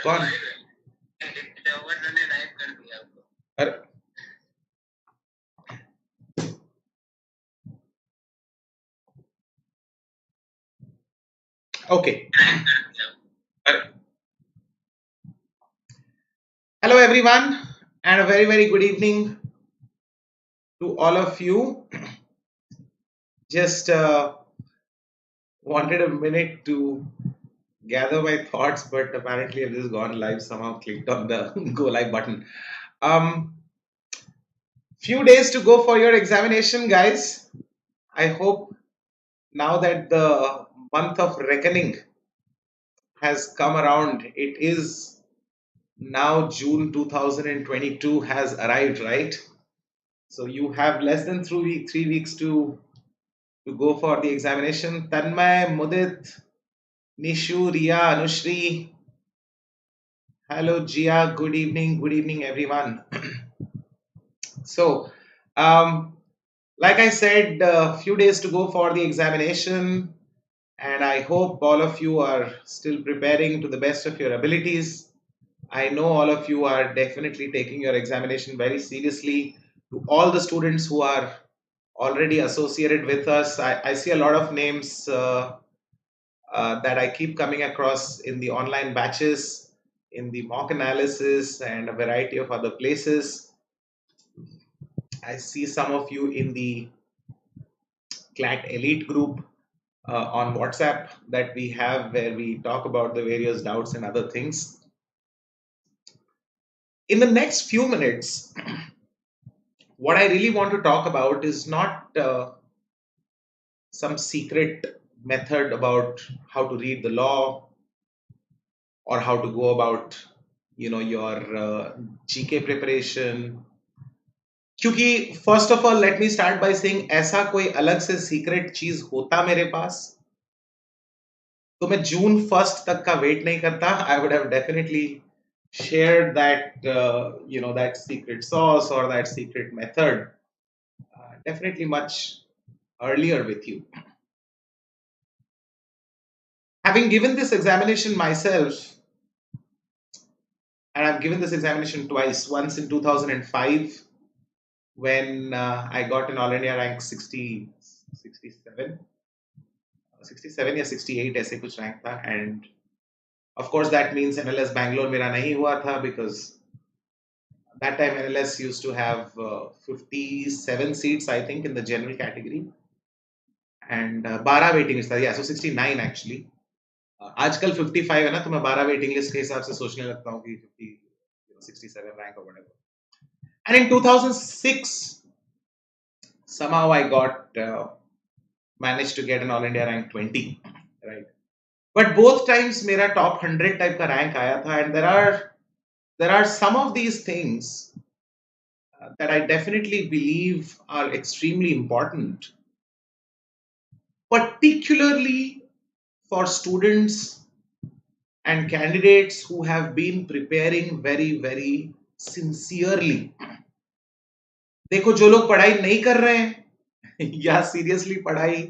कौन? अरे okay, hello everyone and a very good evening to all of you. Just wanted a minute to gather my thoughts, but apparently I've just gone live, somehow clicked on the go live button. um few days to go for your examination, guys. I hope now that the month of reckoning has come around, it is now June 2022 has arrived, right? So you have less than 3 weeks to go for the examination. Tanmay, Mudit, Nishu, Ria, Anushri. Hello, Jia. Good evening, everyone. So, like I said, a few days to go for the examination, and I hope all of you are still preparing to the best of your abilities. I know all of you are definitely taking your examination very seriously. To all the students who are already associated with us, I see a lot of names that I keep coming across in the online batches, in the mock analysis, and a variety of other places. I see some of you in the Clat Elite group on WhatsApp that we have, where we talk about the various doubts and other things. In the next few minutes, what I really want to talk about is not some secret method about how to read the law or how to go about your GK preparation. क्योंकि first of all let me start by saying ऐसा कोई अलग से secret चीज होता मेरे पास तो मैं जून 1 तक का वेट नहीं करता. I would have definitely shared that that secret sauce or that secret method definitely much earlier with you. Having given this examination myself, and I've given this examination twice, once in 2005 when I got an all India rank 67 या 68 ऐसे कुछ rank था. And of course that means MLS Bangalore मेरा नहीं हुआ था because that time NLS used to have 57 seats, I think, in the general category, and 12 waiting lists. Yeah, so 69 actually. आजकल 55 है ना, तो मैं 12 waiting list के हिसाब से सोचने लगता हूँ कि 67 rank or whatever. And in 2006, somehow I got managed to get an All India rank 20, right? But both times मेरा top 100 type का rank आया था, and there are some of these things that I definitely believe are extremely important, particularly for students and candidates who have been preparing very sincerely. देखो, जो लोग पढ़ाई नहीं कर रहे हैं या सीरियसली पढ़ाई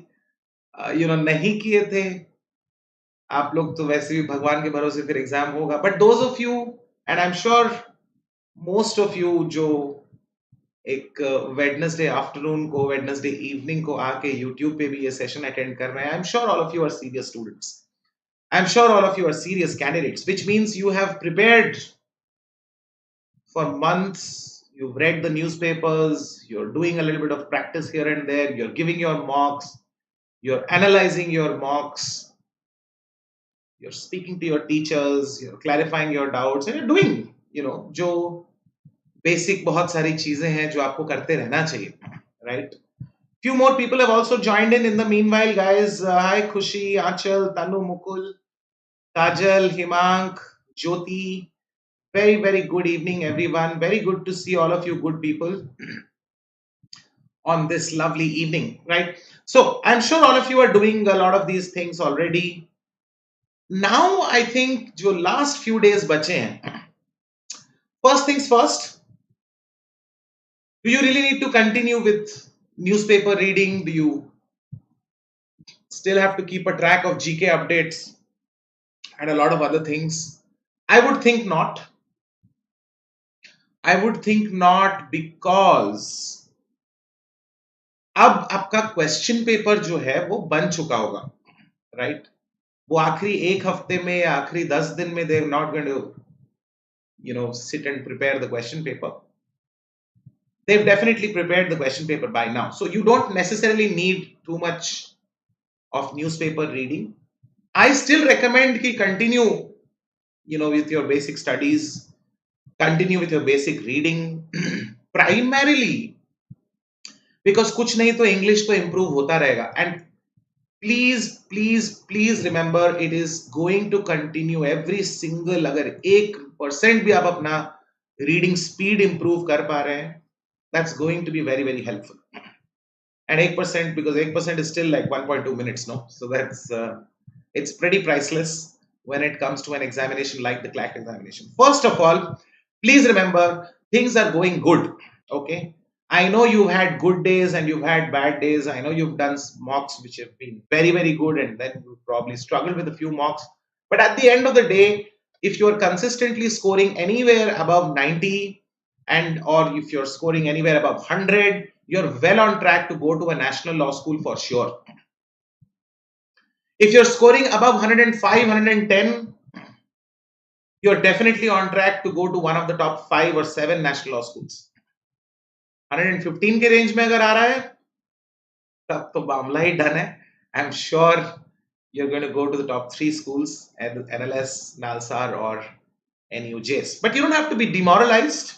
नहीं किए थे, आप लोग तो वैसे भी भगवान के भरोसे फिर एग्जाम होगा. But those of you, and I am sure most of you, जो एक वेडनेसडे आफ्टरनून को, वेडनेसडे इवनिंग को आके यूट्यूब पे भी ये सेशन अटेंड कर रहे हैं, I am sure all of you are serious students. I am sure all of you are serious candidates, which means you have prepared for months. You've read the newspapers, you're doing a little bit of practice here and there, you're giving your mocks, you're analyzing your mocks, you're speaking to your teachers, you're clarifying your doubts, and you're doing, जो basic बहुत सारी चीजें हैं जो आपको करते रहना चाहिए, right? Few more people have also joined in the meanwhile, guys. Hi Khushi, Achal, Tanu, Mukul, Kajal, Himank, Jyoti. Very good evening, everyone. Very good to see all of you good people on this lovely evening, right? So I'm sure all of you are doing a lot of these things already. Now I think जो last few days बचे हैं, first things first, do you really need to continue with newspaper reading? Do you still have to keep a track of GK updates and a lot of other things? I would think not. I would think not, because अब आपका question paper जो है वो बन चुका होगा, right? वो आखिरी एक हफ्ते में या आखिरी 10 दिन में they are not going to sit and prepare the question paper. They've definitely prepared the question paper by now, so you don't necessarily need too much of newspaper reading. I still recommend कि continue with your basic studies, continue with your basic reading primarily because कुछ नहीं तो English तो improve होता रहेगा. And please remember, it is going to continue every single, अगर 1% भी आप अपना reading speed improve कर पा रहे हैं, that's going to be very helpful. And 8%, because 8% is still like 1.2 minutes, no? So that's it's pretty priceless when it comes to an examination like the Clat examination. First of all, please remember, things are going good, okay? I know you've had good days and you've had bad days. I know you've done mocks which have been very good, and then you've probably struggled with a few mocks. But at the end of the day, if you're consistently scoring anywhere above 90, and or if you're scoring anywhere above 100, you're well on track to go to a national law school for sure. If you're scoring above 105, 110, you're definitely on track to go to one of the top 5 or 7 national law schools. 115 के range में अगर आ रहा है तब तो मामला ही done है. I'm sure you're going to go to the top 3 schools at NLS, NALSAR or NUJs. But you don't have to be demoralized.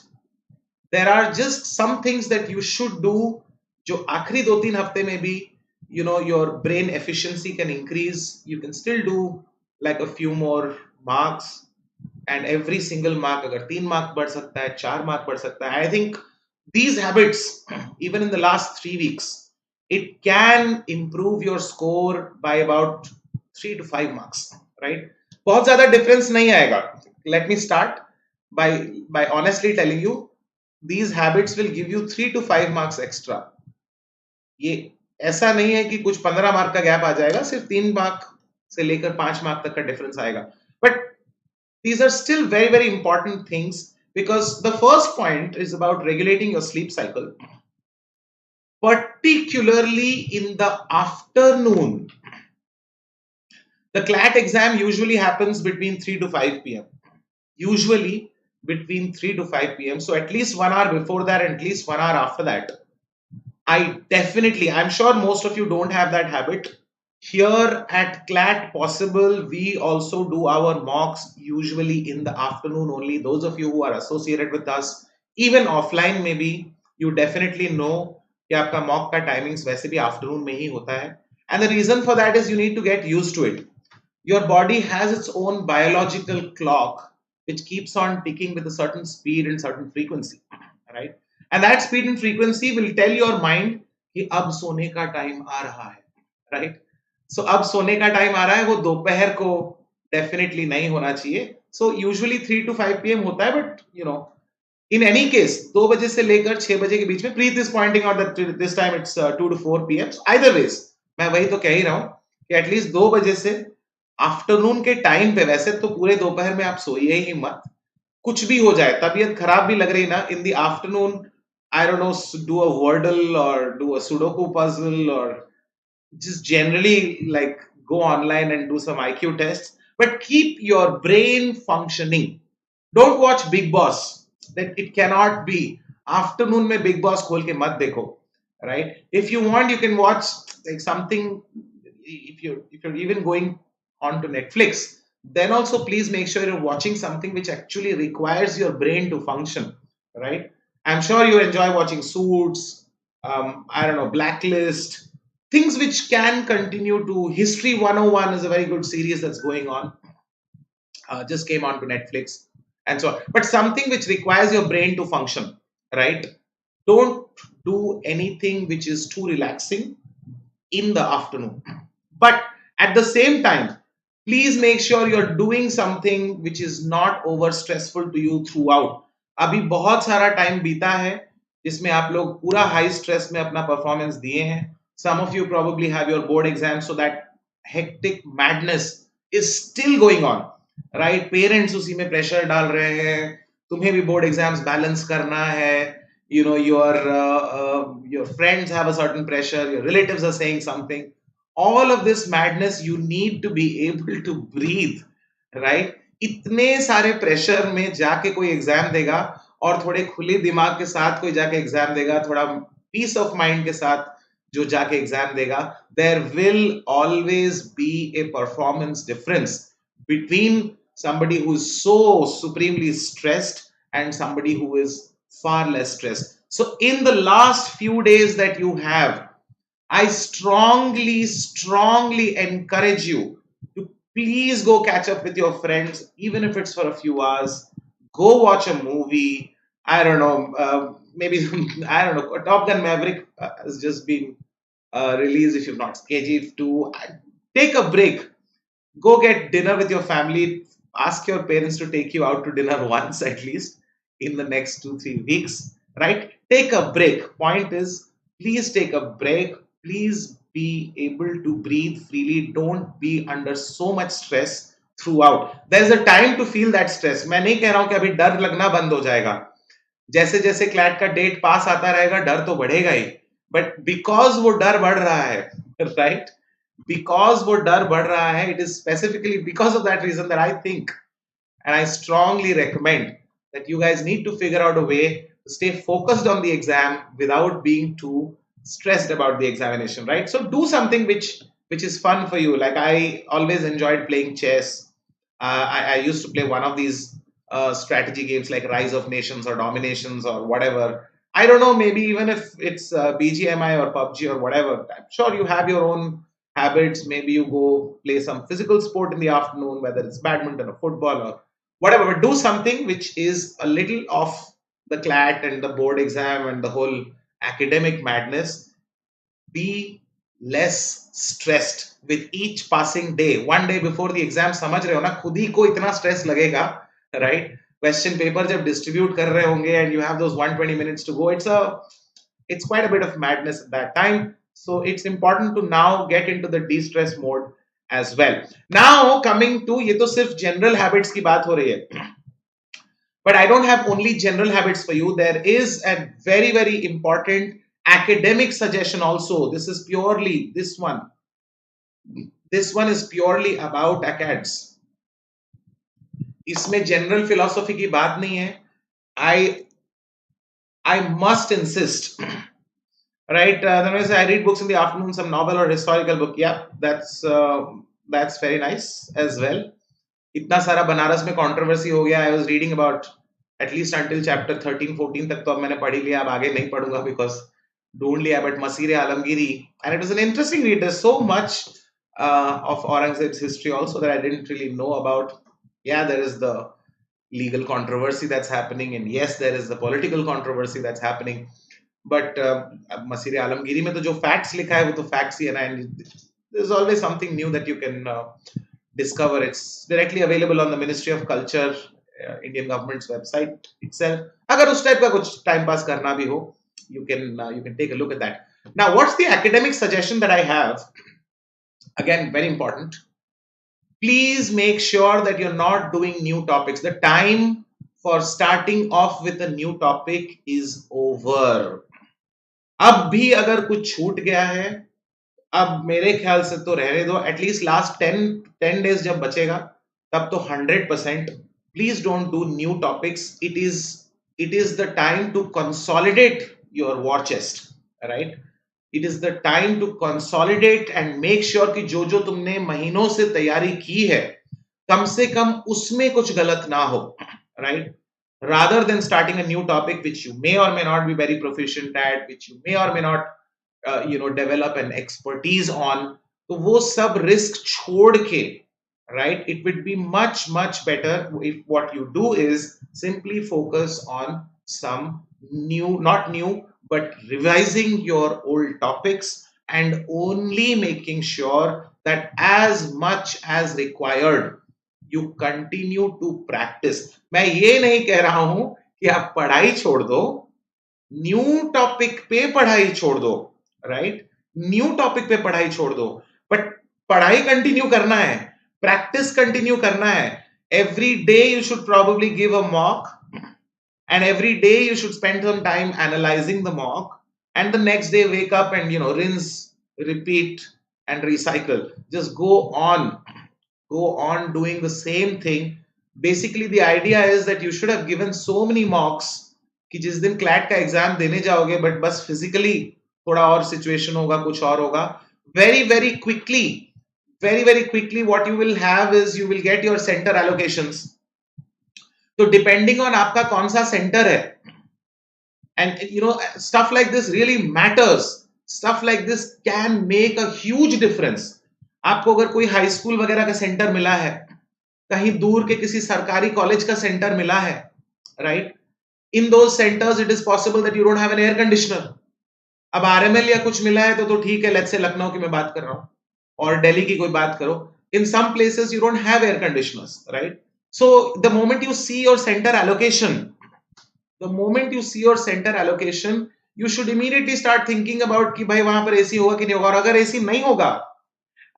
There are just some things that you should do जो आखिरी 2-3 हफ्ते में भी your brain efficiency can increase. You can still do like a few more marks, and every single mark अगर 3 mark बढ़ सकता है, 4 mark बढ़ सकता है. I think these habits, even in the last 3 weeks, it can improve your score by about 3 to 5 marks, right? बहुत ज़्यादा difference नहीं आएगा. Let me start by honestly telling you, these habits will give you 3 to 5 marks extra. ये ऐसा नहीं है कि कुछ 15 मार्क का गैप आ जाएगा, सिर्फ 3 मार्क से लेकर 5 मार्क तक का डिफरेंस आएगा. But these are still very important things, because the first point is about regulating your sleep cycle, particularly in the afternoon. The Clat exam usually happens between 3 to 5 p.m. Usually between 3 to 5 p.m. So at least 1 hour before that and at least 1 hour after that. I'm sure most of you don't have that habit. Here at Clat Possible, we also do our mocks usually in the afternoon only. Those of you who are associated with us, even offline maybe, you definitely know कि आपका mock का timings वैसे भी afternoon में ही होता है. And the reason for that is you need to get used to it. Your body has its own biological clock which keeps on ticking with a certain speed and certain frequency, right? And that speed and frequency will tell your mind कि अब सोने का time आ रहा है, right? So अब सोने का time आ रहा है, वो दोपहर को definitely नहीं होना चाहिए. So usually 3 to 5 p.m. होता है, but in any case 2 बजे से लेकर 6 बजे के बीच में. Preet is pointing out that this time it's 2 to 4 p.m. So either ways, मैं वही तो कह ही रहा हूँ कि एटलीस्ट 2 बजे से आफ्टरनून के टाइम पे, वैसे तो पूरे दोपहर में आप सोइए ही मत. कुछ भी हो जाए, तबीयत खराब भी लग रही ना, in the afternoon, I don't know, do a Wordle or do a Sudoku puzzle, or just generally like go online and do some IQ tests, but keep your brain functioning. Don't watch Big Boss. That it cannot be. Afternoon में Big Boss खोल के मत देखो, right? If you want, you can watch like something. If you're even going on to Netflix, then also please make sure you're watching something which actually requires your brain to function, right? I'm sure you enjoy watching Suits, I don't know, Blacklist, things which can continue to. History 101 is a very good series that's going on. Just came on to Netflix and so on. But something which requires your brain to function, right? Don't do anything which is too relaxing in the afternoon. But at the same time, please make sure you're doing something which is not over stressful to you throughout. अभी बहुत सारा time बीता है जिसमें आप लोग पूरा high stress में अपना परफॉर्मेंस दिए हैं. Some of you probably have your board exams, so that hectic madness is still going on, right? Parents उसी में pressure डाल रहे हैं, तुम्हें भी board exams balance करना है, you know, your friends have a certain pressure, your relatives are saying something. All of this madness, you need to be able to breathe, right? इतने सारे प्रेशर में जाके कोई एग्जाम देगा और थोड़े खुले दिमाग के साथ कोई जाके एग्जाम देगा, थोड़ा पीस ऑफ माइंड के साथ जो जाके एग्जाम देगा, there will always be a performance difference between somebody who is so supremely stressed and somebody who is far less stressed. So in the last few days that you have, I strongly encourage you to please go catch up with your friends, even if it's for a few hours. Go watch a movie. I don't know, maybe, I don't know, Top Gun Maverick has just been released. If you've not, KGF 2. Take a break. Go get dinner with your family. Ask your parents to take you out to dinner once at least in the next 2-3 weeks, right? Take a break. Point is, please take a break. Please be able to breathe freely. Don't be under so much stress throughout. There's a time to feel that stress. मैं नहीं कह रहा हूं कि अभी डर लगना बंद हो जाएगा. जैसे जैसे क्लैट का डेट पास आता रहेगा, डर तो बढ़ेगा ही. बट बिकॉज वो डर बढ़ रहा है, राइट? Because वो डर बढ़ रहा है, it is specifically because of that reason that I think and I strongly recommend that you guys need to figure out a way to stay focused on the exam without being too stressed about the examination, right? So do something which is fun for you. Like I always enjoyed playing chess. I used to play one of these strategy games like Rise of Nations or Dominations or whatever. I don't know, maybe even if it's BGMI or PUBG or whatever. I'm sure you have your own habits. Maybe you go play some physical sport in the afternoon, whether it's badminton or football or whatever, but do something which is a little off the clat and the board exam and the whole academic madness. Be less stressed with each passing day. One day before the exam, समझ रहे हो ना, खुद ही को इतना stress लगेगा, right? Question paper जब distribute कर रहे होंगे and you have those 120 minutes to go, it's quite a bit of madness at that time. So it's important to now get into the de-stress mode as well. Now coming to, ये तो सिर्फ general habits की बात हो रही है. But I don't have only general habits for you. There is a very important academic suggestion also. This is purely, this one is purely about acads. इसमें general philosophy की बात नहीं है. I must insist. Right, then I say I read books in the afternoon, some novel or historical book. Yeah, that's very nice as well. इतना सारा बनारस में controversy हो गया. I was reading about at least until chapter 13-14 तक तो अब मैंने पढ़ ही लिया. अब आगे नहीं पढ़ूंगा because ढूंढ लिया. But Masir Alamgiri, and it was an interesting read. There's so much of Aurangzeb's history also that I didn't really know about. Yeah, there is the legal controversy that's happening, and yes, there is the political controversy that's happening. But Masir Alamgiri में तो जो facts लिखा है वो तो facts ही है ना, and there's always something new that you can discover. It's directly available on the Ministry of Culture, Indian government's website itself. अगर उस type का कुछ time pass करना भी हो, you can take a look at that. Now, what's the academic suggestion that I have? Again, very important. Please make sure that you're not doing new topics. The time for starting off with a new topic is over. अब भी अगर कुछ छूट गया है, अब मेरे ख्याल से तो रहने दो. एटलीस्ट लास्ट 10 डेज जब बचेगा तब तो 100%. Please don't do new topics. It is the time to consolidate your war chest, right? It is the time to consolidate and make sure कि जो तुमने महीनों से तैयारी की है कम से कम उसमें कुछ गलत ना हो, right? Rather than starting a new topic which you may or may not be very proficient at, which you may or may not develop an expertise on, तो वो सब risk छोड़ के, right? It would be much better if what you do is simply focus on some new, not new, but revising your old topics and only making sure that as much as required you continue to practice. मैं ये नहीं कह रहा हूं कि आप पढ़ाई छोड़ दो, न्यू टॉपिक पे पढ़ाई छोड़ दो, राइट? न्यू टॉपिक पे पढ़ाई छोड़ दो, बट पढ़ाई कंटिन्यू करना है, प्रैक्टिस कंटिन्यू करना है. Every day you should probably give a mock, and every day you should spend some time analyzing the mock, and the next day wake up and rinse, repeat, and recycle. Just go on doing the same thing. Basically the idea is that you should have given so many mocks कि जिस दिन CLAT का exam देने जाओगे but बस physically थोड़ा और situation होगा, कुछ और होगा, very very quickly what you will have is you will get your center allocations. तो डिपेंडिंग ऑन आपका कौन सा सेंटर है, and stuff like this really matters. Stuff like this can make a huge difference. आपको अगर कोई high school वगैरह का सेंटर मिला है, कहीं दूर के किसी सरकारी कॉलेज का सेंटर मिला है, right, in those centres it is possible that you don't have an air conditioner. अब आरएमएल या कुछ मिला है तो ठीक है, लेट्स से लखनऊ की मैं बात कर रहा हूं और दिल्ली की कोई बात करो, in some places you don't have air conditioners, right. So the moment you see your center allocation, you should immediately start thinking about कि भाई वहां पर एसी होगा कि नहीं होगा, और अगर एसी नहीं होगा,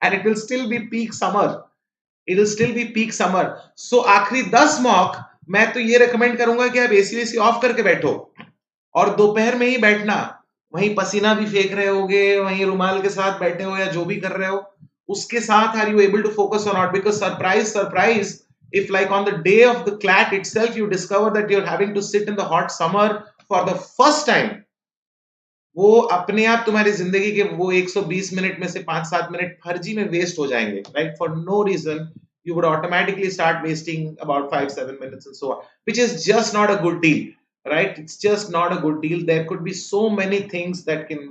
and it will still be peak summer, so आखिरी 10 मॉक मैं तो ये रेकमेंड करूंगा कि आप एसी वेसी ऑफ करके बैठो, और दोपहर में ही बैठना, वहीं पसीना भी फेंक रहे होगे, वहीं रुमाल के साथ बैठे हो या जो भी कर रहे हो, उसके साथ are you able to focus or not? Because surprise, if like on the day of the clat itself you discover that you're having to sit in the hot summer for the first time, वो अपने आप तुम्हारी जिंदगी के वो 120 minute में से 5-7 minute फर्जी में वेस्ट हो जाएंगे, right, for no reason. You would automatically start wasting about 5-7 minutes and so on, which is just not a good deal, right? It's just not a good deal. There could be so many things that can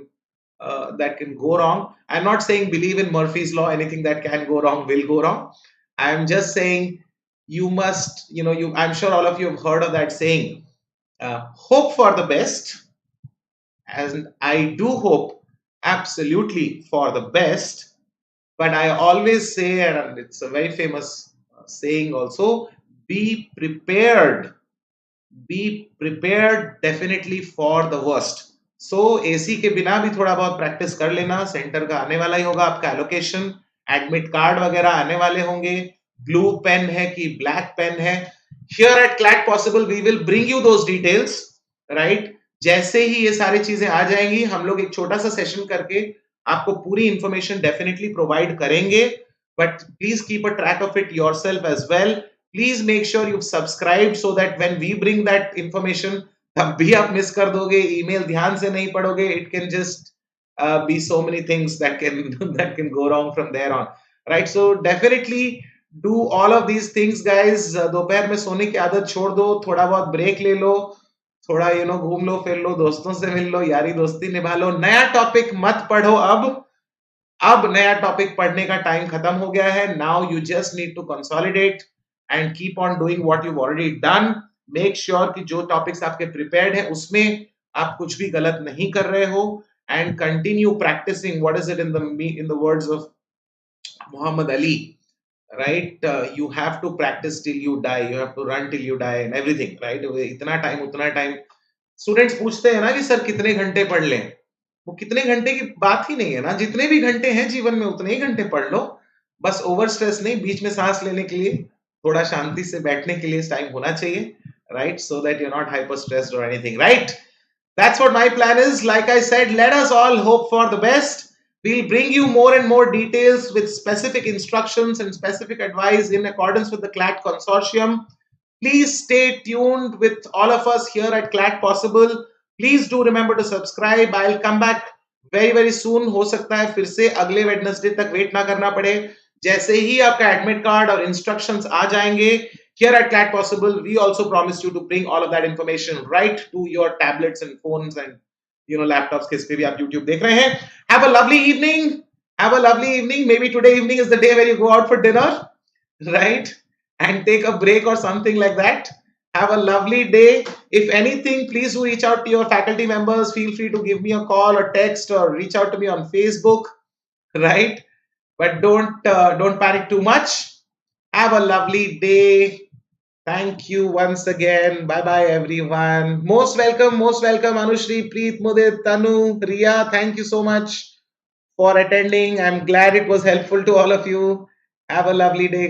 go wrong. I'm not saying believe in Murphy's law, anything that can go wrong will go wrong. I'm just saying you must, I'm sure all of you have heard of that saying, hope for the best. And I do hope absolutely for the best, but I always say, and it's a very famous saying also, be prepared definitely for the worst. So AC के बिना भी थोड़ा बहुत practice कर लेना, centre का आने वाला ही होगा, आपका एलोकेशन, एडमिट कार्ड वगैरह आने वाले होंगे, ब्लू पेन है कि ब्लैक पेन है. Here at Clat Possible we will bring you those details, right? जैसे ही ये सारी चीजें आ जाएंगी, हम लोग एक छोटा सा सेशन करके आपको पूरी इंफॉर्मेशन डेफिनेटली प्रोवाइड करेंगे, but please keep a track of it yourself as well. Please make sure you subscribe so that when we bring that information, तब भी आप मिस कर दोगे, ईमेल ध्यान से नहीं पढ़ोगे, it can just be so many things that can go wrong from there on, right. So definitely do all of these things guys. दोपहर में सोने की आदत छोड़ दो, थोड़ा बहुत ब्रेक ले लो, थोड़ा घूम लो, फिर लो, दोस्तों से मिल लो, यारी दोस्ती निभा लो. नया टॉपिक मत पढ़ो, अब नया टॉपिक पढ़ने का टाइम खत्म हो गया है. Now you just need to consolidate and keep on doing what you already done. Make sure कि जो टॉपिक्स आपके प्रिपेयर्ड है उसमें आप कुछ भी गलत नहीं कर रहे हो, and continue practicing. What is it in the words of Muhammad Ali, right? You have to practice till you die, you have to run till you die and everything, right? इतना टाइम उतना time. Students पूछते हैं ना कि sir कितने घंटे पढ़ लें, वो कितने घंटे की बात ही नहीं है ना, जितने भी घंटे हैं जीवन में उतने ही घंटे पढ़ लो, बस ओवर स्ट्रेस नहीं, बीच में सांस लेने के लिए, थोड़ा शांति से बैठने के लिए टाइम होना चाहिए, right, so that you are not hyper stressed और anything, right. That's what my plan is. Like I said, let us all hope for the best. We'll bring you more and more details with specific instructions and specific advice in accordance with the CLAT consortium. Please stay tuned with all of us here at Clat Possible. Please do remember to subscribe. I'll come back very very soon. हो सकता है फिर से अगले Wednesday तक wait ना करना पड़े. जैसे ही आपका एडमिट कार्ड और इंस्ट्रक्शंस आ जाएंगे, here at Clat Possible we also promise you to bring all of that information right to your tablets and phones and laptops, किस पे भी आप YouTube देख रहे हैं. Have a lovely evening. Maybe today evening is the day where you go out for dinner, right, and take a break or something like that. Have a lovely day. If anything, please do reach out to your faculty members. Feel free to give me a call or text or reach out to me on Facebook, right? But don't panic too much. Have a lovely day. Thank you once again. Bye bye everyone. Most welcome Anushri, Preet, Mudit, Tanu, Riya. Thank you so much for attending. I'm glad it was helpful to all of you. Have a lovely day, guys.